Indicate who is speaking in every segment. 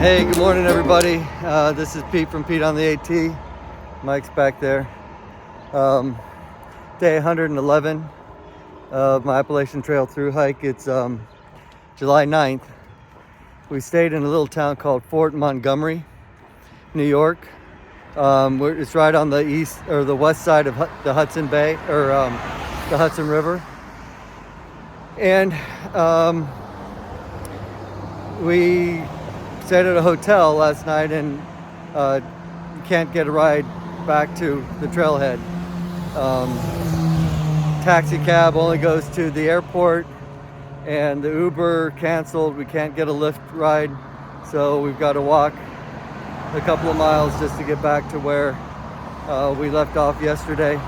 Speaker 1: Hey, good morning, everybody. This is Pete from Pete on the AT. Mike's back there. Day 111 of my Appalachian Trail through hike. It's July 9th. We stayed in a little town called Fort Montgomery, New York. It's right on the east or the west side of the Hudson Bay or the Hudson River. And we stayed at a hotel last night and can't get a ride back to the trailhead. Taxi cab only goes to the airport, and the Uber canceled. We can't get a Lyft ride, so we've got to walk a couple of miles just to get back to where we left off yesterday.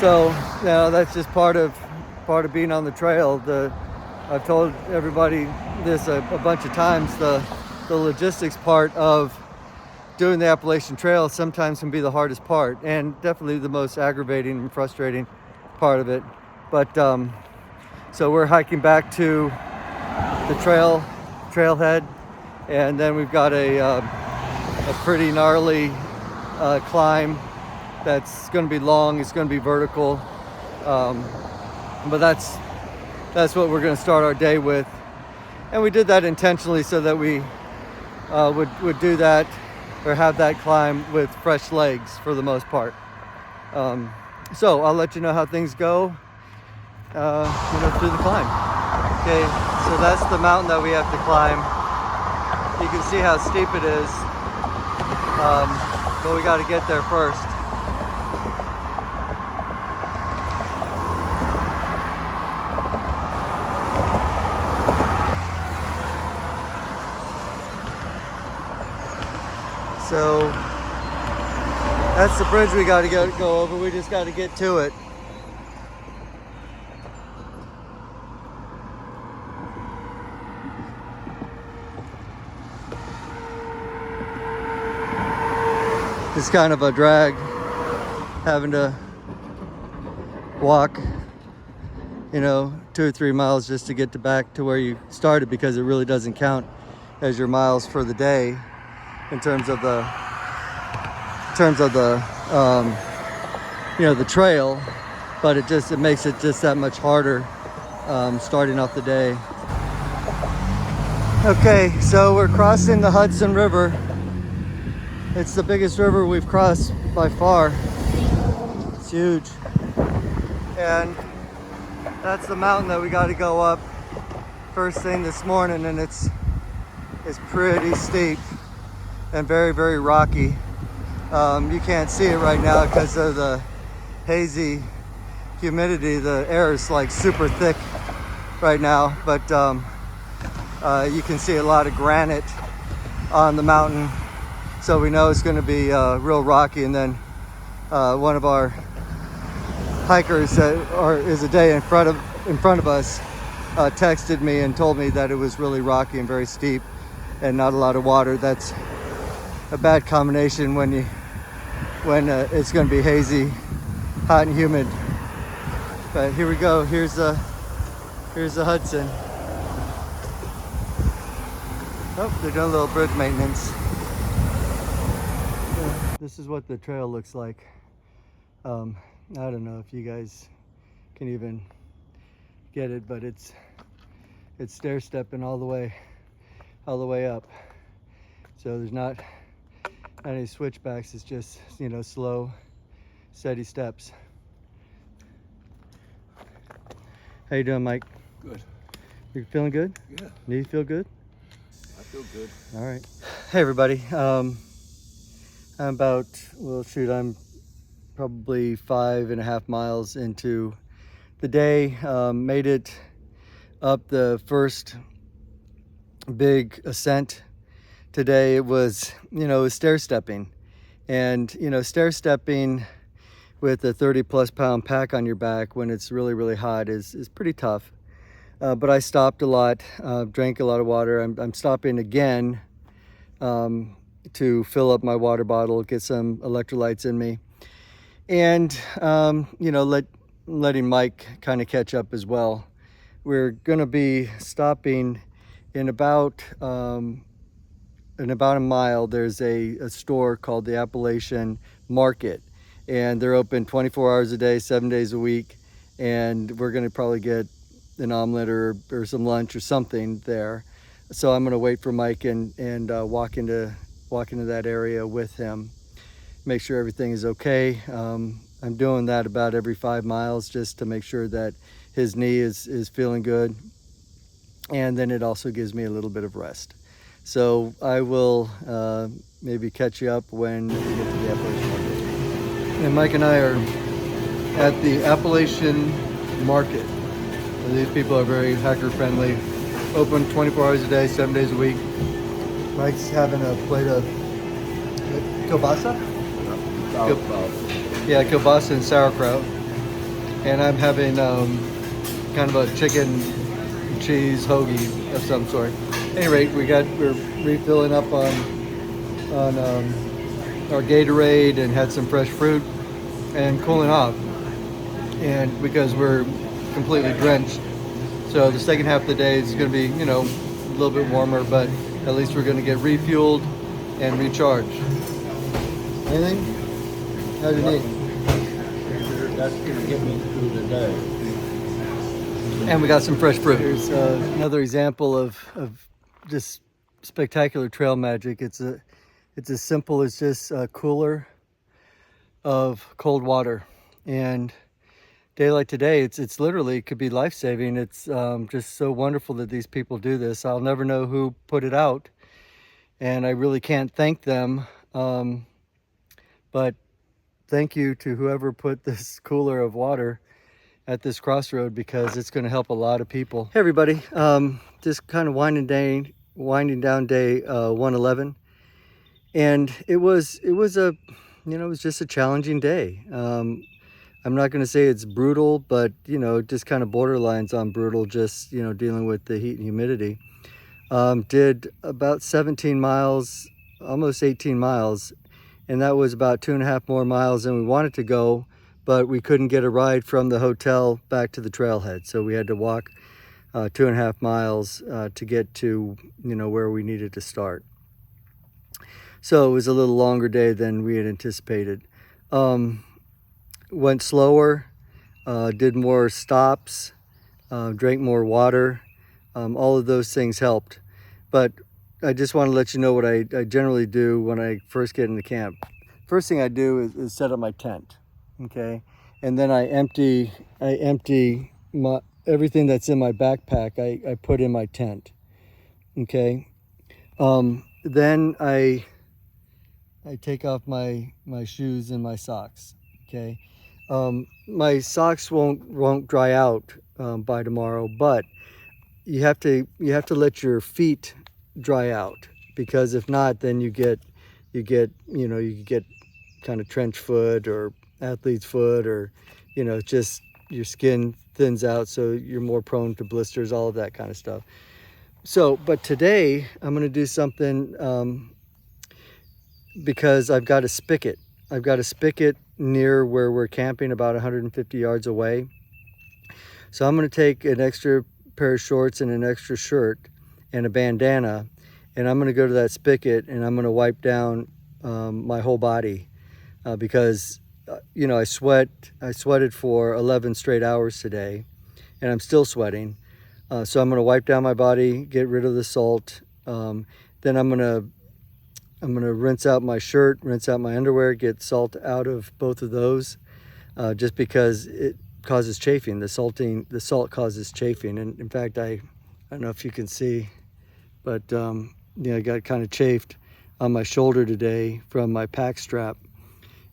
Speaker 1: So that's just part of being on the trail. I've told everybody this a bunch of times. The logistics part of doing the Appalachian Trail sometimes can be the hardest part, and definitely the most aggravating and frustrating part of it. But so we're hiking back to the trailhead, and then we've got a pretty gnarly climb that's going to be long. It's going to be vertical, but that's what we're going to start our day with. And we did that intentionally so that we would do that or have that climb with fresh legs for the most part. So I'll let you know how things go through the climb. Okay, so that's the mountain that we have to climb. You can see how steep it is, but we got to get there first. So that's the bridge we got to go over. We just got to get to it. It's kind of a drag having to walk, 2 or 3 miles just to get back to where you started, because it really doesn't count as your miles for the day in terms of the the trail, but it makes it just that much harder starting off the day. Okay, so we're crossing the Hudson River. It's the biggest river we've crossed by far. It's huge, and that's the mountain that we got to go up first thing this morning, and it's pretty steep and very, very rocky. You can't see it right now because of the hazy humidity. The air is like super thick right now, but you can see a lot of granite on the mountain, so we know it's going to be real rocky. And then one of our hikers is a day in front of us texted me and told me that it was really rocky and very steep and not a lot of water. That's a bad combination when it's going to be hazy, hot and humid. But here we go. Here's the Hudson. Oh, they're doing a little bridge maintenance. This is what the trail looks like. I don't know if you guys can even get it, but it's stair stepping all the way up. So there's not any switchbacks. It's just slow, steady steps. How you doing, Mike?
Speaker 2: Good.
Speaker 1: You feeling good?
Speaker 2: Yeah.
Speaker 1: You feel good?
Speaker 2: I feel good.
Speaker 1: All right. Hey everybody. I'm probably 5.5 miles into the day. Made it up the first big ascent today. It was stair stepping, and stair stepping with a 30+ pound pack on your back when it's really, really hot is pretty tough. But I stopped a lot, drank a lot of water. I'm stopping again to fill up my water bottle, get some electrolytes in me, and letting Mike kind of catch up as well. We're gonna be stopping in about a mile, there's a store called the Appalachian Market, and they're open 24 hours a day, 7 days a week. And we're going to probably get an omelet or some lunch or something there. So I'm going to wait for Mike and walk into that area with him, make sure everything is okay. I'm doing that about every 5 miles just to make sure that his knee is feeling good, and then it also gives me a little bit of rest. So I will maybe catch you up when we get to the Appalachian Market. And Mike and I are at the Appalachian Market. These people are very hacker friendly, open 24 hours a day, 7 days a week. Mike's having a plate of kielbasa? Yeah, kielbasa and sauerkraut. And I'm having kind of a chicken cheese hoagie of some sort. At any rate, we're refilling up on our Gatorade and had some fresh fruit and cooling off. And because we're completely drenched, so the second half of the day is going to be, a little bit warmer, but at least we're going to get refueled and recharged. Anything? How's your knee?
Speaker 2: That's going to get me through the day.
Speaker 1: And we got some fresh fruit. Here's another example of just spectacular trail magic. It's as simple as just a cooler of cold water. And day like today, it's literally could be life-saving. It's just so wonderful that these people do this. I'll never know who put it out, and I really can't thank them. But thank you to whoever put this cooler of water at this crossroad, because it's going to help a lot of people. Hey everybody, just kind of winding down day 111, and it was just a challenging day. I'm not going to say it's brutal, but just kind of borderlines on brutal, just dealing with the heat and humidity. Did about 17 miles, almost 18 miles, and that was about 2.5 more miles than we wanted to go, but we couldn't get a ride from the hotel back to the trailhead, so we had to walk 2.5 miles to get to where we needed to start. So it was a little longer day than we had anticipated. Went slower, did more stops, drank more water. All of those things helped. But I just want to let you know what I generally do when I first get into camp. First thing I do is set up my tent, okay? And then I empty everything that's in my backpack, I put in my tent, okay? Then I take off my shoes and my socks, okay? My socks won't dry out by tomorrow, but you have to let your feet dry out, because if not, then you get kind of trench foot or athlete's foot, or just your skin thins out, so you're more prone to blisters, all of that kind of stuff. So, but today I'm going to do something because I've got a spigot. I've got a spigot near where we're camping, about 150 yards away. So I'm going to take an extra pair of shorts and an extra shirt and a bandana, and I'm going to go to that spigot and I'm going to wipe down my whole body because I sweated for 11 straight hours today, and I'm still sweating. So I'm going to wipe down my body, get rid of the salt. Then I'm going to rinse out my shirt, rinse out my underwear, get salt out of both of those, just because it causes chafing. The salt causes chafing. And in fact, I don't know if you can see, but I got kind of chafed on my shoulder today from my pack strap,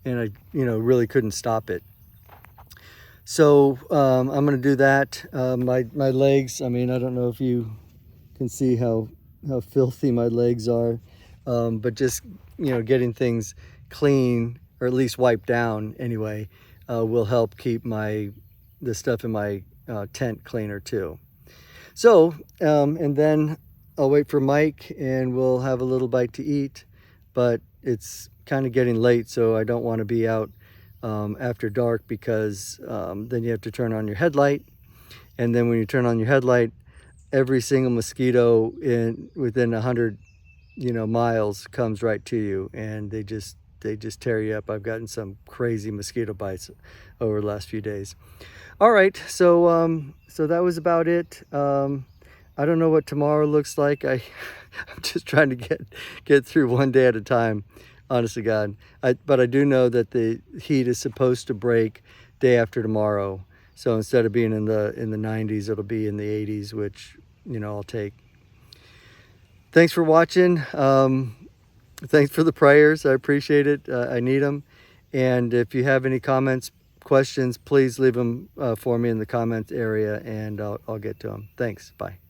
Speaker 1: and I really couldn't stop it. So I'm going to do that. My legs, I don't know if you can see how filthy my legs are, but just getting things clean, or at least wiped down anyway, will help keep the stuff in my tent cleaner too. So and then I'll wait for Mike and we'll have a little bite to eat, but it's kind of getting late, so I don't want to be out after dark, because then you have to turn on your headlight, and then when you turn on your headlight, every single mosquito within 100 miles comes right to you, and they just tear you up. I've gotten some crazy mosquito bites over the last few days. All right, so so that was about it. I don't know what tomorrow looks like. I'm just trying to get through one day at a time, honest to God. But I do know that the heat is supposed to break day after tomorrow. So instead of being in the 90s, it'll be in the 80s, which I'll take. Thanks for watching. Thanks for the prayers. I appreciate it. I need them. And if you have any comments, questions, please leave them for me in the comments area, and I'll get to them. Thanks. Bye.